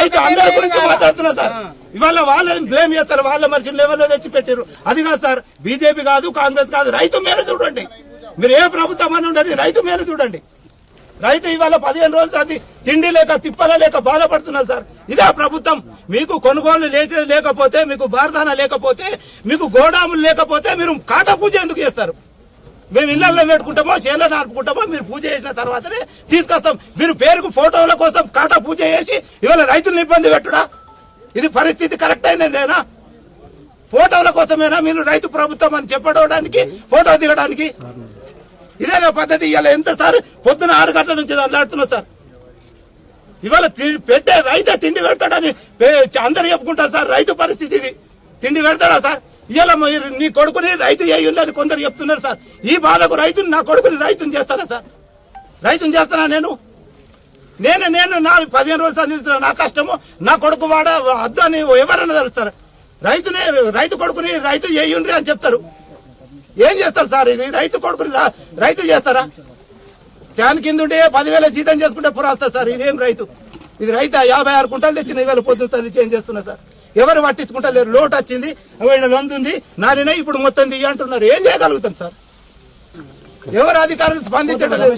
రైతు అందరి గురించి మాట్లాడుతున్నా సార్. ఇవాళ వాళ్ళని బ్లేమ్ చేస్తారు, వాళ్ళ మనుషులు లెవెల్లో తెచ్చి పెట్టారు. అది కాదు సార్, బీజేపీ కాదు, కాంగ్రెస్ కాదు, రైతు మేలు చూడండి. మీరు ఏ ప్రభుత్వం అని ఉండండి, రైతు మేలు చూడండి. రైతు ఇవాళ 15 రోజులు అది తిండి లేక తిప్పల లేక బాధపడుతున్నారు సార్. ఇదే ప్రభుత్వం. మీకు కొనుగోలు లేకపోతే, మీకు బార్దానా లేకపోతే, మీకు గోడాములు లేకపోతే మీరు కాటా పూజ ఎందుకు చేస్తారు? మేము ఇళ్లలో పెట్టుకుంటామో చేనులో నాటుకుంటామో, మీరు పూజ చేసిన తర్వాతనే తీసుకొస్తాం. మీరు పేరుకు ఫోటోల కోసం కాటా పూజ చేసి ఇవాళ రైతులను ఇబ్బంది పెట్టుడా? ఇది పరిస్థితి కరెక్ట్ అయినదేనా? ఫోటోల కోసమేనా మీరు రైతు ప్రభుత్వం అని చెప్పడానికి, ఫోటో దిగడానికి? ఇదేనా పద్ధతి? ఇవాళ ఎంత సార్ పొద్దున 6 గంటల నుంచి అల్లాడుతున్నా సార్. ఇవాళ పెట్టే రైతే తిండి పెడతాడని అందరు చెప్పుకుంటారు సార్. రైతు పరిస్థితి ఇది. తిండి పెడతాడా సార్? ఇవాళ నీ కొడుకుని రైతు చేయాలని కొందరు చెప్తున్నారు సార్. ఈ బాధకు రైతుని, నా కొడుకుని రైతుని చేస్తానా సార్? రైతుని చేస్తానా నేను నా 15 రోజులు సంధిస్తున్నా. నా కష్టము నా కొడుకు వాడ వద్దు అని ఎవరన్నా తెలుస్తారు. రైతు కొడుకుని రైతు చేయండి అని చెప్తారు. ఏం చేస్తారు సార్? ఇది రైతు కొడుకుని రైతు చేస్తారా? ఫ్యాన్ కింద ఉంటే 10,000 జీతం చేసుకుంటే పురాస్తారు సార్. ఇదేం రైతు? ఇది రైతు 56 కుంటలు తెచ్చిన ఇవాళ పొద్దున చేంజ్ చేస్తున్నా సార్. ఎవరు పట్టించుకుంటలేరు. లోటు వచ్చింది, లొందుంది, నారిన ఇప్పుడు మొత్తం అంటున్నారు. ఏం చేయగలుగుతాం సార్? ఎవరు అధికారులు స్పందించడం లేదు.